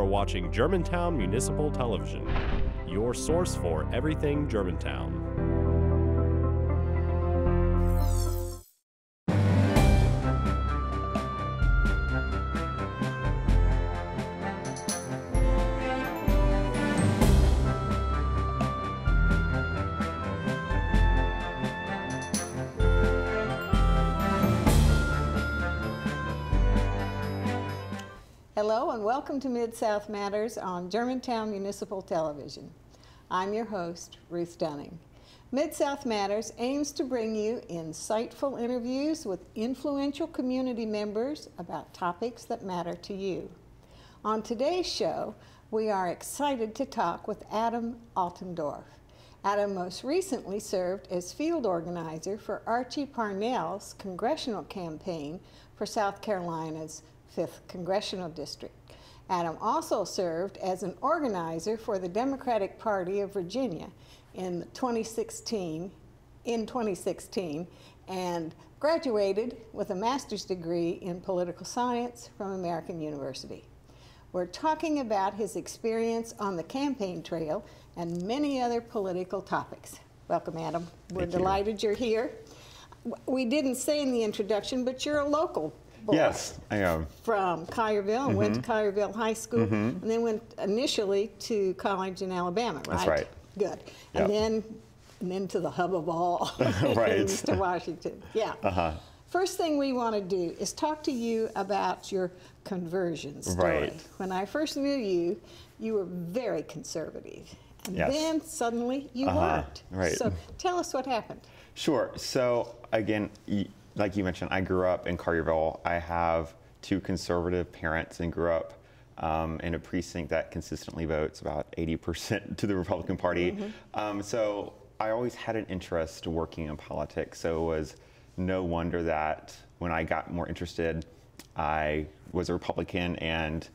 are watching Germantown Municipal Television, your source for everything Germantown. Hello and welcome to MidSouth Matters on Germantown Municipal Television. I'm your host, Ruth Dunning. MidSouth Matters aims to bring you insightful interviews with influential community members about topics that matter to you. On today's show, we are excited to talk with Adam Altendorf. Adam most recently served as field organizer for Archie Parnell's congressional campaign for South Carolina's 5th Congressional District. Adam also served as an organizer for the Democratic Party of Virginia in 2016 and graduated with a master's degree in political science from American University. We're talking about his experience on the campaign trail and many other political topics. Welcome, Adam. We're delighted you're here. We didn't say in the introduction, but you're a local boy. Yes, I am. From Collierville, and went to Collierville High School, and then went initially to college in Alabama, right? That's right. Good. Yep. And then to the hub of all, right. to Washington. Yeah. First thing we want to do is talk to you about your conversion story. Right. When I first knew you, you were very conservative. And then suddenly you weren't. Right. So tell us what happened. Sure. So again, like you mentioned, I grew up in Collierville. I have two conservative parents and grew up in a precinct that consistently votes about 80% to the Republican Party. So I always had an interest working in politics. So it was no wonder that when I got more interested, I was a Republican, and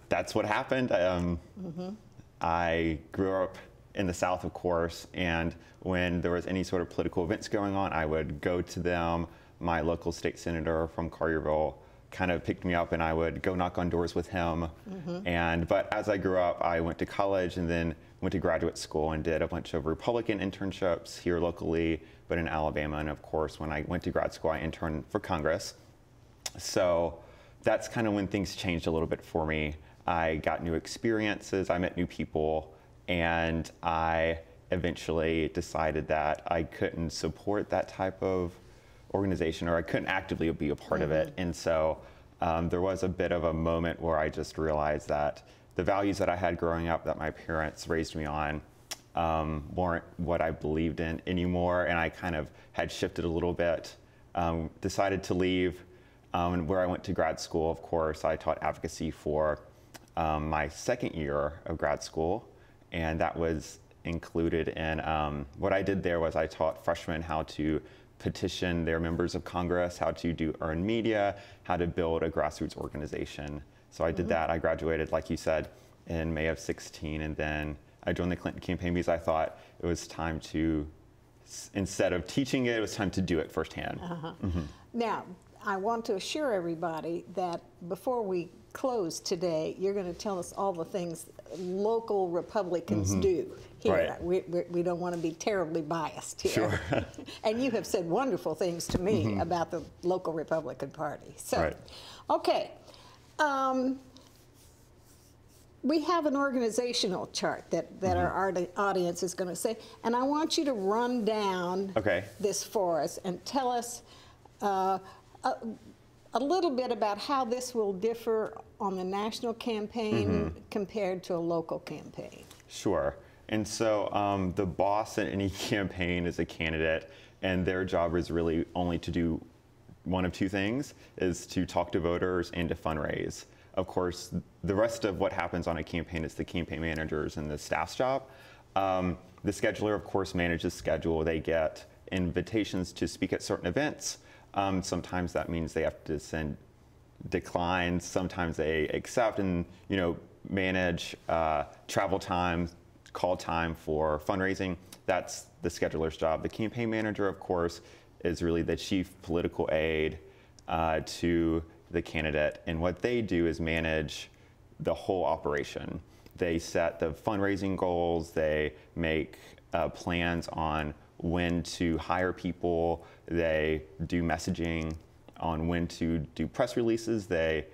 that's what happened. I grew up in the South, of course, and when there was any sort of political events going on, I would go to them. My local state senator from Collierville kind of picked me up, and I would go knock on doors with him. But as I grew up, I went to college and then went to graduate school and did a bunch of Republican internships here locally, but in Alabama. And of course, when I went to grad school, I interned for Congress. So that's kind of when things changed a little bit for me. I got new experiences, I met new people, and I eventually decided that I couldn't support that type of organization, or I couldn't actively be a part of it. And so there was a bit of a moment where I just realized that the values that I had growing up, that my parents raised me on, weren't what I believed in anymore, and I kind of had shifted a little bit, decided to leave. Where I went to grad school, of course, I taught advocacy for my second year of grad school, and that was included in what I did there was I taught freshmen how to petition their members of Congress, how to do earned media, how to build a grassroots organization. So I did that. I graduated, like you said, in May of 16, and then I joined the Clinton campaign because I thought it was time to, instead of teaching it, it was time to do it firsthand. Now, I want to assure everybody that before we close today, you're going to tell us all the things local Republicans do here. Right. We don't want to be terribly biased here. Sure. And you have said wonderful things to me about the local Republican Party. So, okay. We have an organizational chart that our audience is going to say, and I want you to run down this for us and tell us a little bit about how this will differ on the national campaign compared to a local campaign. Sure. And so the boss in any campaign is a candidate, and their job is really only to do one of two things, is to talk to voters and to fundraise. Of course, the rest of what happens on a campaign is the campaign managers and the staff's job. The scheduler, of course, manages schedule. They get invitations to speak at certain events. Sometimes that means they have to send declines. Sometimes they accept and manage travel time, call time for fundraising. That's the scheduler's job. The campaign manager, of course, is really the chief political aide to the candidate, and what they do is manage the whole operation. They set the fundraising goals, they make plans on when to hire people, they do messaging on when to do press releases, they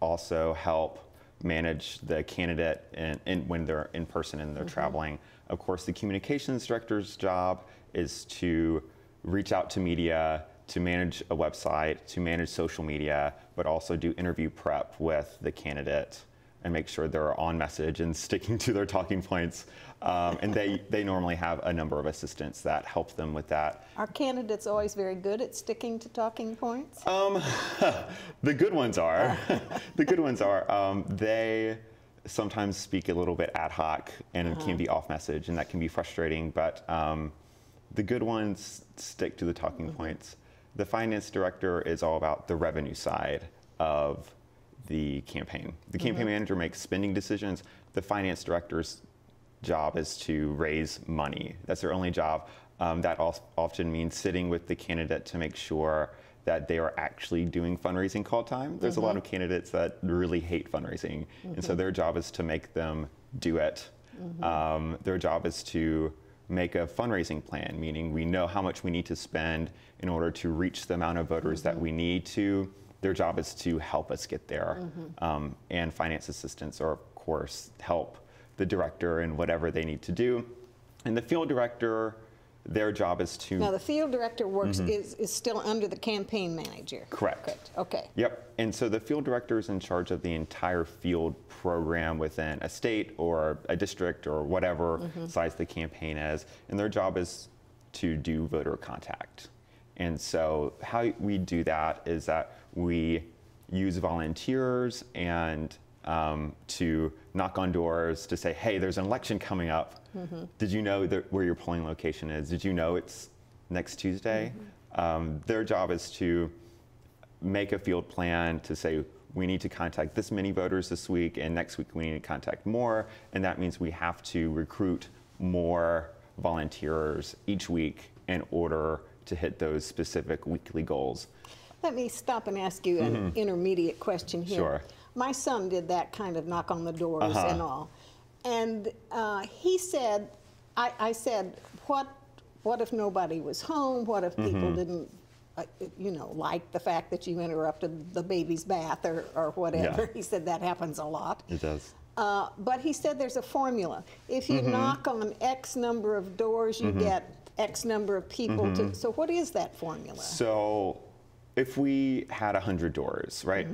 also help manage the candidate and when they're in person and they're traveling. Of course, the communications director's job is to reach out to media, to manage a website, to manage social media, but also do interview prep with the candidate and make sure they're on message and sticking to their talking points. And they normally have a number of assistants that help them with that. Are candidates always very good at sticking to talking points? The good ones are. The good ones are. They sometimes speak a little bit ad hoc and it can be off message, and that can be frustrating, but the good ones stick to the talking points. The finance director is all about the revenue side of the campaign. The campaign manager makes spending decisions. The finance director's job is to raise money. That's their only job. That often means sitting with the candidate to make sure that they are actually doing fundraising call time. There's a lot of candidates that really hate fundraising, and so their job is to make them do it. Their job is to make a fundraising plan, meaning we know how much we need to spend in order to reach the amount of voters that we need to. Their job is to help us get there. And finance assistants are, of course, help the director in whatever they need to do. And the field director, their job is to... Now, the field director works is still under the campaign manager. Correct. Okay. Yep. And so the field director is in charge of the entire field program within a state or a district or whatever size the campaign is. And their job is to do voter contact. And so how we do that is that we use volunteers and to knock on doors to say, hey, there's an election coming up. Did you know where your polling location is? Did you know it's next Tuesday? Their job is to make a field plan to say, we need to contact this many voters this week, and next week we need to contact more. And that means we have to recruit more volunteers each week in order to hit those specific weekly goals. Let me stop and ask you an intermediate question here. Sure. My son did that kind of knock on the doors and all. And he said, I said, what if nobody was home? What if people didn't, like the fact that you interrupted the baby's bath or whatever? He said that happens a lot. It does. But he said there's a formula. If you knock on X number of doors, you get X number of people to, so what is that formula? So if we had 100 doors, right,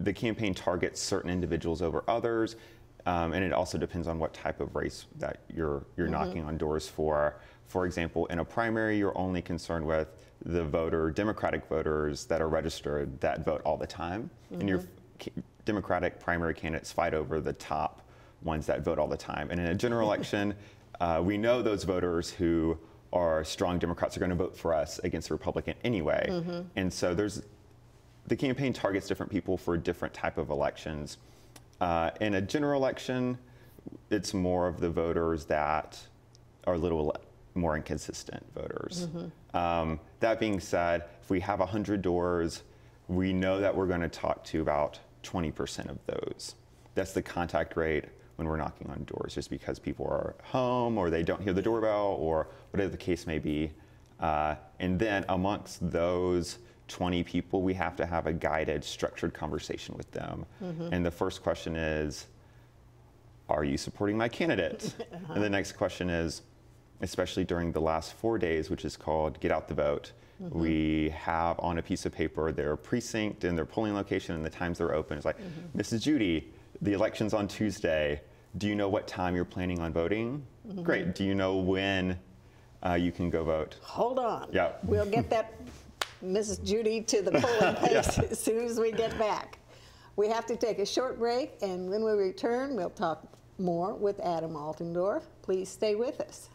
the campaign targets certain individuals over others, and it also depends on what type of race that you're knocking on doors for. For example, in a primary, you're only concerned with the Democratic voters that are registered that vote all the time, and your Democratic primary candidates fight over the top ones that vote all the time. And in a general election, we know those voters who are strong Democrats are going to vote for us against a Republican anyway. And so the campaign targets different people for different type of elections. In a general election, it's more of the voters that are a little more inconsistent voters. That being said, if we have 100 doors, we know that we're going to talk to about 20% of those. That's the contact rate when we're knocking on doors, just because people are home or they don't hear the doorbell or whatever the case may be. And then amongst those 20 people, we have to have a guided, structured conversation with them. And the first question is, are you supporting my candidate? And the next question is, especially during the last 4 days, which is called Get Out the Vote, we have on a piece of paper their precinct and their polling location and the times they're open. It's like, Mrs. Judy, the election's on Tuesday. Do you know what time you're planning on voting? Great. Do you know when you can go vote? Hold on. Yeah. We'll get that Mrs. Judy to the polling place as soon as we get back. We have to take a short break, and when we return, we'll talk more with Adam Altendorf. Please stay with us.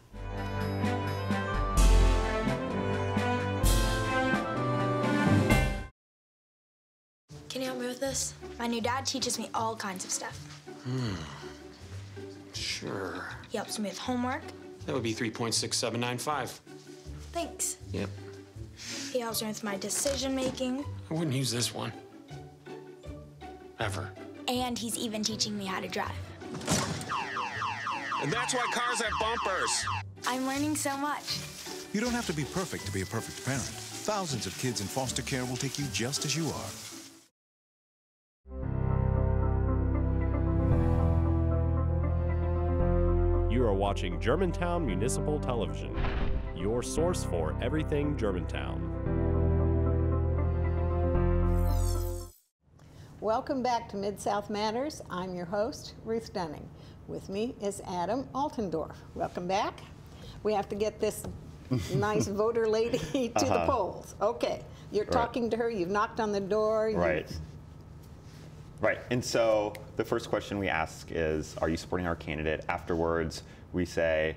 Can you help me with this? My new dad teaches me all kinds of stuff. Sure. He helps me with homework. That would be 3.6795. Thanks. Yep. He helps me with my decision making. I wouldn't use this one. Ever. And he's even teaching me how to drive. And that's why cars have bumpers. I'm learning so much. You don't have to be perfect to be a perfect parent. Thousands of kids in foster care will take you just as you are. You are watching Germantown Municipal Television, your source for everything Germantown. Welcome back to MidSouth Matters. I'm your host, Ruth Dunning. With me is Adam Altendorf. Welcome back. We have to get this nice voter lady to the polls. Okay, you're talking to her, you've knocked on the door. Right. And so the first question we ask is, are you supporting our candidate? Afterwards, we say,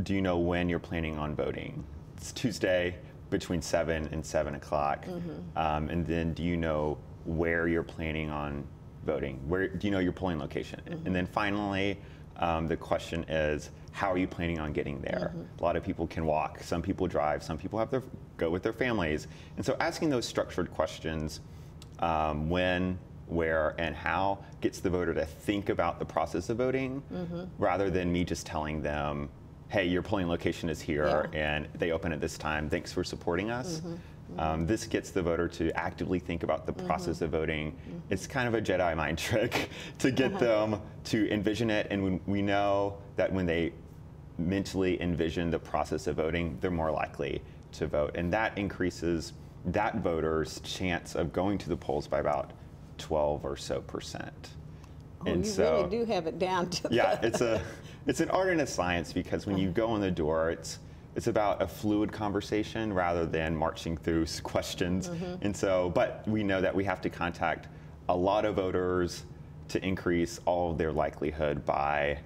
do you know when you're planning on voting? It's Tuesday between 7 and 7 o'clock. And then do you know where you're planning on voting? Where do you know your polling location? And then finally, the question is, how are you planning on getting there? A lot of people can walk, some people drive, some people have go with their families. And so asking those structured questions, when, where, and how, gets the voter to think about the process of voting, rather than me just telling them, hey, your polling location is here and they open at this time, thanks for supporting us. This gets the voter to actively think about the process of voting. It's kind of a Jedi mind trick to get them to envision it, and we know that when they mentally envision the process of voting, they're more likely to vote, and that increases that voter's chance of going to the polls by about 12 or so percent. Oh, and you really do have it down to it's an art and a science, because when you go in the door, it's about a fluid conversation rather than marching through questions. And so, but we know that we have to contact a lot of voters to increase all of their likelihood by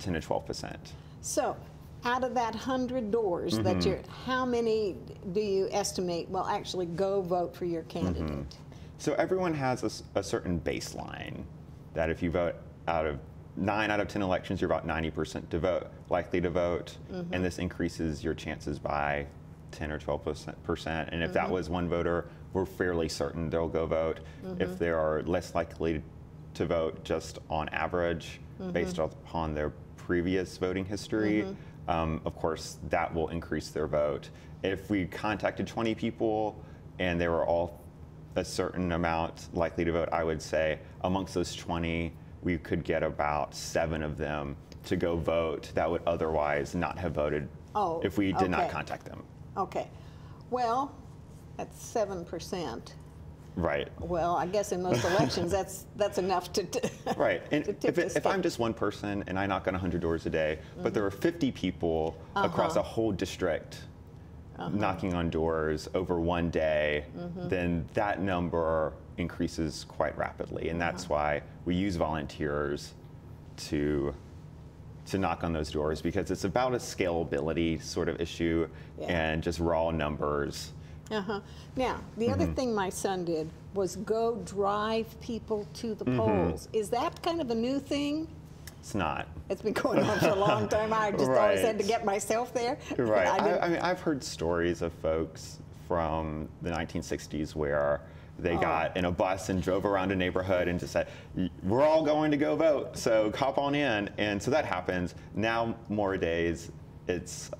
10 to 12%. So, out of that 100 doors that you're, how many do you estimate will actually go vote for your candidate? So everyone has a certain baseline that if you vote out of 9 out of 10 elections, you're about 90% likely to vote, and this increases your chances by 10 or 12%. And if that was one voter, we're fairly certain they'll go vote. If they are less likely to vote just on average, based upon their previous voting history, of course, that will increase their vote. If we contacted 20 people and they were all a certain amount likely to vote, I would say amongst those 20, we could get about 7 of them to go vote that would otherwise not have voted if we did not contact them. Okay. Well, that's 7%. Right. Well, I guess in most elections, that's enough to right. And to tip if I'm just one person and I knock on 100 doors a day, but there are 50 people across a whole district knocking on doors over one day, then that number increases quite rapidly, and that's why we use volunteers to knock on those doors, because it's about a scalability sort of issue and just raw numbers. Now, the other thing my son did was go drive people to the polls. Is that kind of a new thing? It's not. It's been going on for a long time. I just always had to get myself there. Right. I mean, I've heard stories of folks from the 1960s where they got in a bus and drove around a neighborhood and just said, we're all going to go vote, so hop on in. And so that happens. Now, more days, it's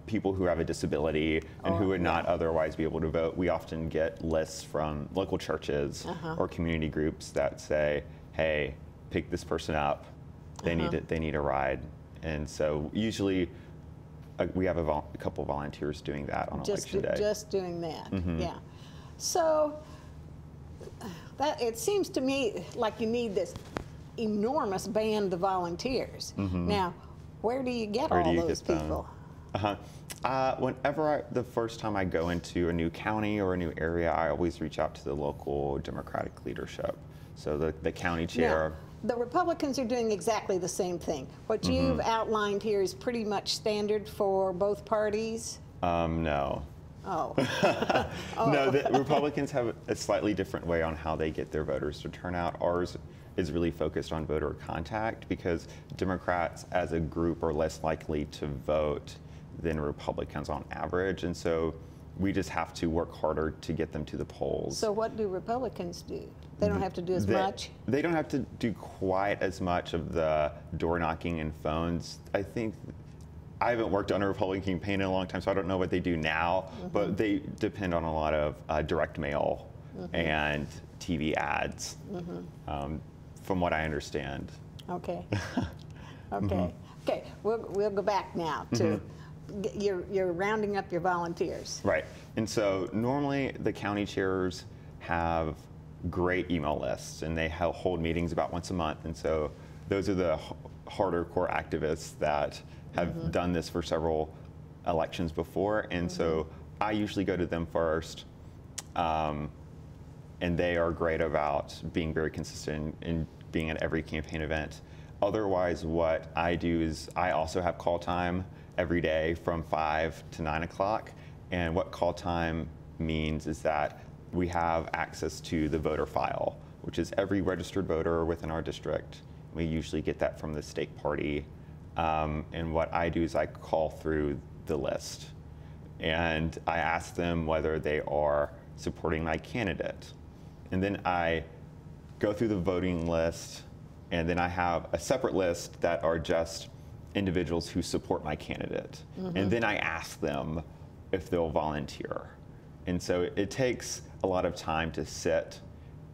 people who have a disability and who would not otherwise be able to vote. We often get lists from local churches or community groups that say, hey, pick this person up. They need a ride. And so usually we have a couple volunteers doing that on election day. Just doing that, yeah. So it seems to me like you need this enormous band of volunteers. Now, where do you get all those people? Whenever the first time I go into a new county or a new area, I always reach out to the local Democratic leadership. So the county chair. Now, the Republicans are doing exactly the same thing. What you've outlined here is pretty much standard for both parties? No. Oh. No, the Republicans have a slightly different way on how they get their voters to turn out. Ours is really focused on voter contact, because Democrats as a group are less likely to vote than Republicans on average. And so we just have to work harder to get them to the polls. So what do Republicans do? They don't have to do as much? They don't have to do quite as much of the door knocking and phones. I think, I haven't worked on a Republican campaign in a long time, so I don't know what they do now, but they depend on a lot of direct mail and TV ads, from what I understand. Okay. Okay. Okay, we'll go back now to you're rounding up your volunteers. Right. And so normally the county chairs have great email lists, and they hold meetings about once a month. And so those are the harder core activists that have done this for several elections before. And so I usually go to them first. And they are great about being very consistent in being at every campaign event. Otherwise, what I do is I also have call time every day from 5 to 9 o'clock. And what call time means is that we have access to the voter file, which is every registered voter within our district. We usually get that from the state party. And what I do is I call through the list. And I ask them whether they are supporting my candidate. And then I go through the voting list, and then I have a separate list that are just individuals who support my candidate. And then I ask them if they'll volunteer. And so it takes a lot of time to sit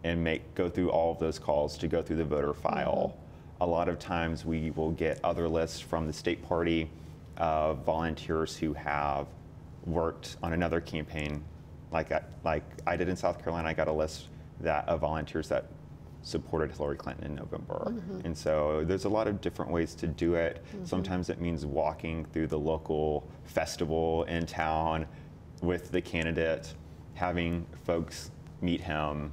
and go through all of those calls to go through the voter file. A lot of times we will get other lists from the state party of volunteers who have worked on another campaign like I did in South Carolina. I got a list of volunteers that supported Hillary Clinton in November. And so there's a lot of different ways to do it. Sometimes it means walking through the local festival in town with the candidate, having folks meet him,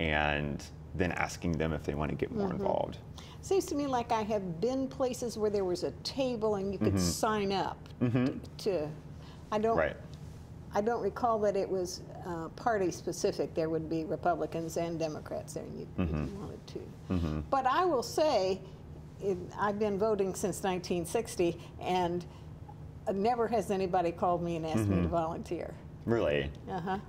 and then asking them if they want to get more involved. Seems to me like I have been places where there was a table and you could sign up to I don't recall that it was party specific. There would be Republicans and Democrats there, and you wanted to. But I will say, I've been voting since 1960, and never has anybody called me and asked me to volunteer. Really?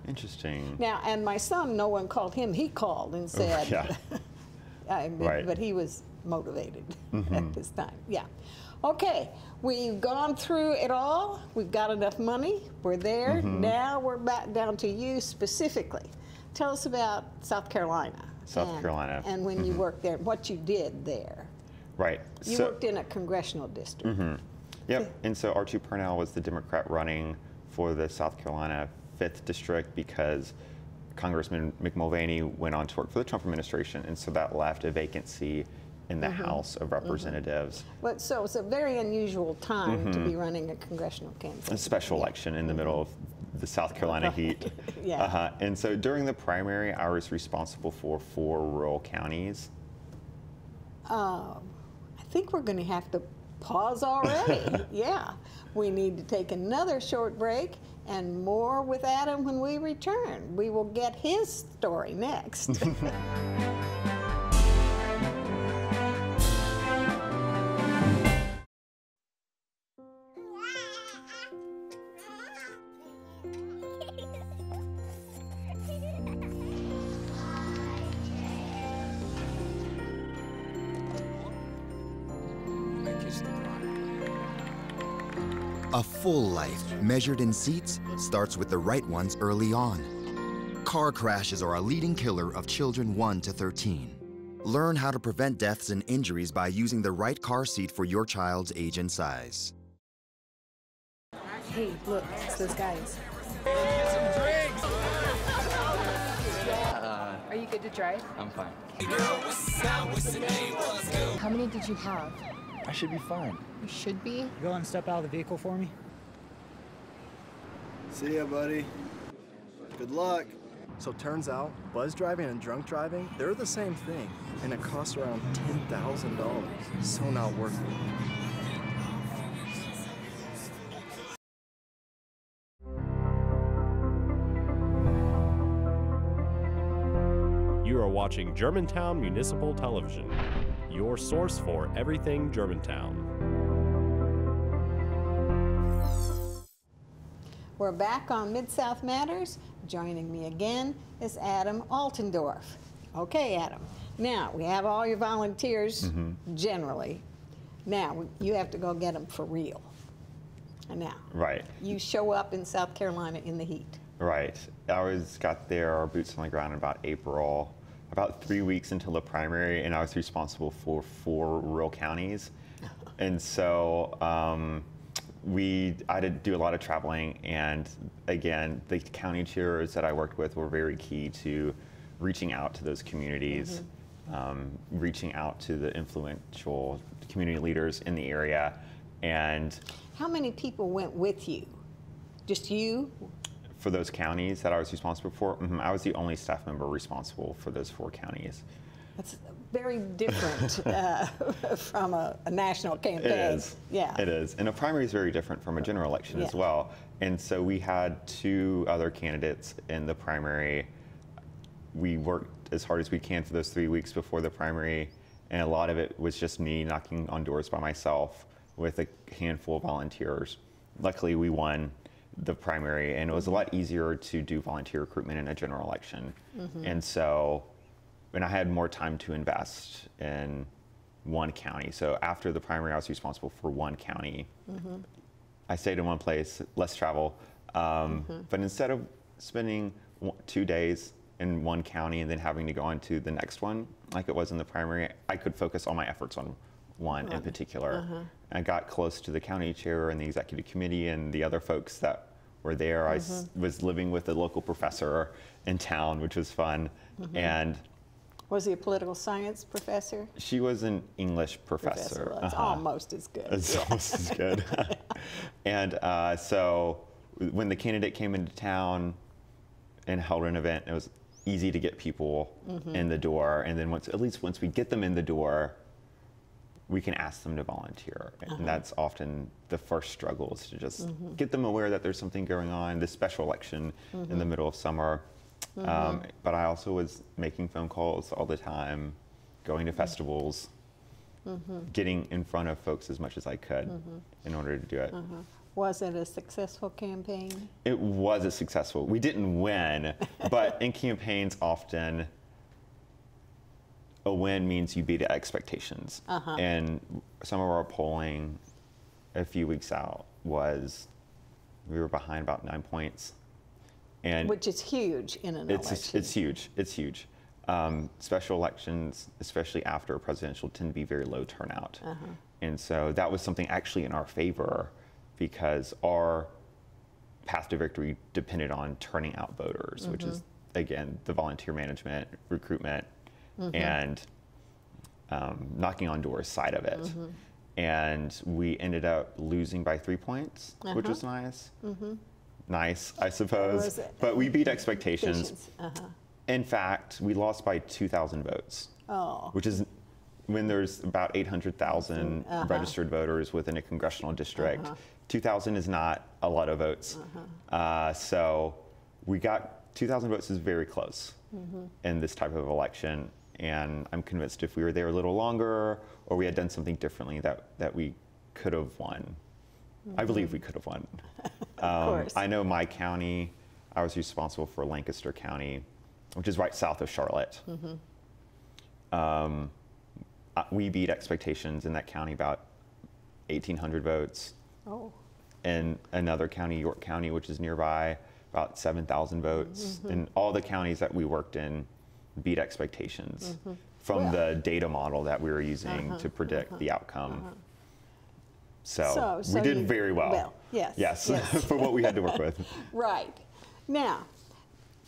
Interesting. Now, and my son, no one called him. He called and said, but he was motivated at this time. Yeah. Okay, we've gone through it all. We've got enough money. We're there. Now we're back down to you specifically. Tell us about South Carolina. South Carolina. And when you worked there, what you did there. Right. You worked in a congressional district. Yep. And so Archie Parnell was the Democrat running for the South Carolina 5th District because Congressman McMulvaney went on to work for the Trump administration, and so that left a vacancy in the House of Representatives. But so it's a very unusual time to be running a congressional campaign. A special election in the middle of the South Carolina heat. And so during the primary, I was responsible for 4 rural counties. I think we're going to have to pause already. We need to take another short break, and more with Adam when we return. We will get his story next. A full life, measured in seats, starts with the right ones early on. Car crashes are a leading killer of children 1 to 13. Learn how to prevent deaths and injuries by using the right car seat for your child's age and size. Hey, look, it's those guys. Are you good to drive? I'm fine. How many did you have? I should be fine. You should be? Go and step out of the vehicle for me. See ya, buddy. Good luck. So turns out, buzz driving and drunk driving, they're the same thing, and it costs around $10,000. So not worth it. You are watching Germantown Municipal Television, your source for everything Germantown. We're back on MidSouth Matters. Joining me again is Adam Altendorf. Okay, Adam. Now, we have all your volunteers generally. Now, you have to go get them for real. And now, Right. you show up in South Carolina in the heat. Right. I got there, boots on the ground in about April, about 3 weeks until the primary, and I was responsible for 4 rural counties. And so I did do a lot of traveling, and again, the county chairs that I worked with were very key to reaching out to those communities, reaching out to the influential community leaders in the area. And how many people went with you? Just you? For those counties that I was responsible for, I was the only staff member responsible for those 4 counties. That's very different from a national campaign. It is. Yeah. It is. And a primary is very different from a general election as well. And so we had 2 other candidates in the primary. We worked as hard as we can for those 3 weeks before the primary, and a lot of it was just me knocking on doors by myself with a handful of volunteers. Luckily, we won the primary, and it was a lot easier to do volunteer recruitment in a general election. And so, and I had more time to invest in one county. So after the primary, I was responsible for one county. I stayed in one place, less travel. But instead of spending 2 days in one county and then having to go on to the next one, like it was in the primary, I could focus all my efforts on one in particular. I got close to the county chair and the executive committee and the other folks that were there. I was living with a local professor in town, which was fun. And was he a political science professor? She was an English professor. Well, it's almost as good. It's almost as good. And so when the candidate came into town and held an event, it was easy to get people in the door. And then at least once we get them in the door, we can ask them to volunteer. And that's often the first struggle, is to just get them aware that there's something going on, this special election in the middle of summer. But I also was making phone calls all the time, going to festivals, getting in front of folks as much as I could in order to do it. Was it a successful campaign? It was a successful. We didn't win, but in campaigns often a win means you beat expectations. And some of our polling a few weeks out was, we were behind about 9 points. And which is huge in an election. It's huge. It's huge. Special elections, especially after a presidential, tend to be very low turnout. And so that was something actually in our favor, because our path to victory depended on turning out voters, which is, again, the volunteer management, recruitment, and knocking on doors side of it. And we ended up losing by 3 points, which was nice. Nice, I suppose. But we beat expectations. In fact, we lost by 2,000 votes, which is, when there's about 800,000 registered voters within a congressional district, 2,000 is not a lot of votes. So we got 2,000 votes is very close in this type of election. And I'm convinced if we were there a little longer, or we had done something differently, that we could have won. I believe we could have won. Of course. I know my county, I was responsible for Lancaster County, which is right south of Charlotte. We beat expectations in that county about 1,800 votes. And another county, York County, which is nearby, about 7,000 votes. And all the counties that we worked in beat expectations from the data model that we were using to predict the outcome. So we did very well. Yes, for what we had to work with. Right. Now,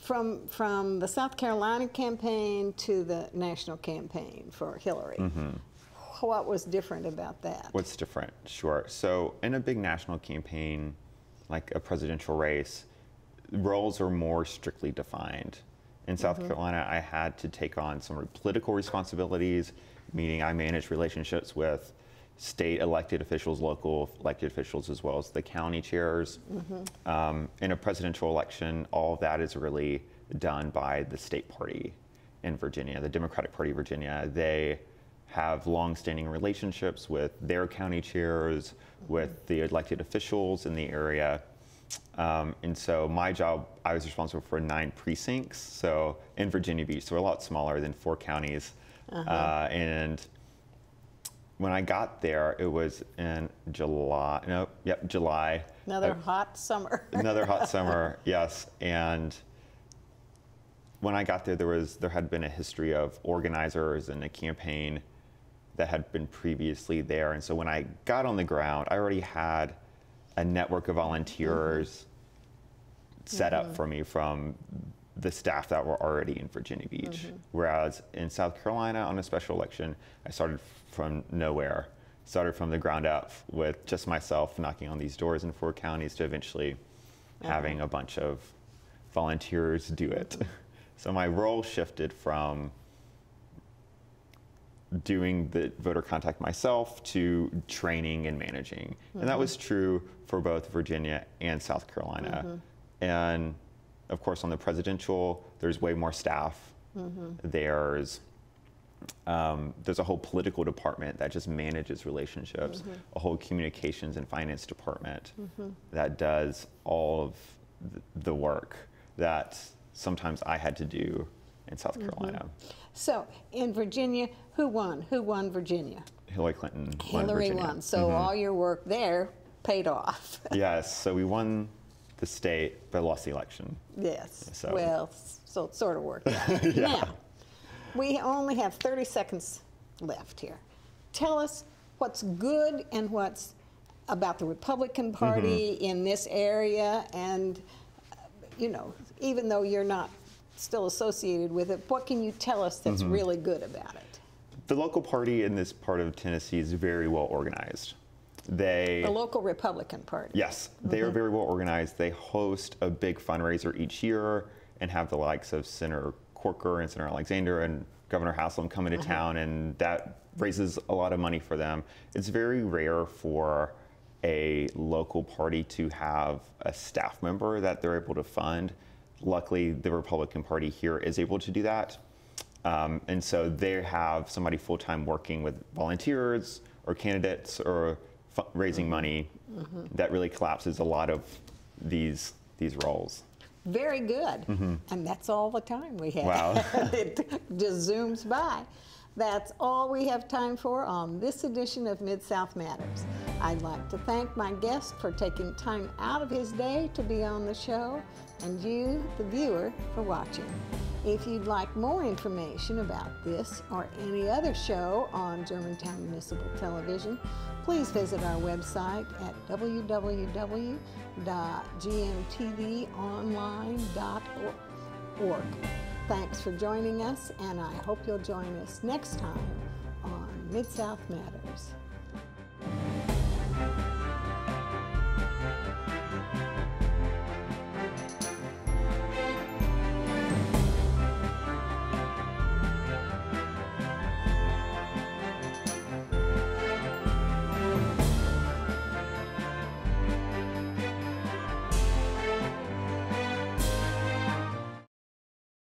from the South Carolina campaign to the national campaign for Hillary, what was different about that? What's different? Sure. So in a big national campaign, like a presidential race, roles are more strictly defined. In South Carolina, I had to take on some political responsibilities, meaning I managed relationships with state elected officials, local elected officials, as well as the county chairs. In a presidential election, all of that is really done by the state party in Virginia, the Democratic Party of Virginia. They have long-standing relationships with their county chairs, with the elected officials in the area, And so my job, I was responsible for 9 precincts, so in Virginia Beach, so we're a lot smaller than 4 counties. And when I got there, it was in July. July. Another hot summer. Another hot summer, yes. And when I got there, there had been a history of organizers and a campaign that had been previously there. And so when I got on the ground, I already had a network of volunteers set up for me from the staff that were already in Virginia Beach. Whereas in South Carolina, on a special election, I started from nowhere. Started from the ground up with just myself knocking on these doors in 4 counties to eventually having a bunch of volunteers do it. So my role shifted from doing the voter contact myself to training and managing. And that was true for both Virginia and South Carolina. And of course, on the presidential, there's way more staff. There's a whole political department that just manages relationships, a whole communications and finance department that does all of the work that sometimes I had to do in South Carolina. So in Virginia, who won? Who won Virginia? Hillary Clinton Hillary won. So all your work there paid off. Yes, so we won the state, but lost the election. Yes, So. well, so it sort of worked out. Now, we only have 30 seconds left here. Tell us what's good and what's about the Republican Party in this area, and, you know, even though you're not still associated with it, what can you tell us that's really good about it? The local party in this part of Tennessee is very well organized. The local Republican Party. Yes, they are very well organized. They host a big fundraiser each year and have the likes of Senator Corker and Senator Alexander and Governor Haslam come into town, and that raises a lot of money for them. It's very rare for a local party to have a staff member that they're able to fund. Luckily, the Republican Party here is able to do that. And so they have somebody full-time working with volunteers or candidates or raising money that really collapses a lot of these roles. Very good. And that's all the time we have. Wow. It just zooms by. That's all we have time for on this edition of MidSouth Matters. I'd like to thank my guest for taking time out of his day to be on the show, and you, the viewer, for watching. If you'd like more information about this or any other show on Germantown Municipal Television, please visit our website at www.gmtvonline.org. Thanks for joining us, and I hope you'll join us next time on MidSouth Matters.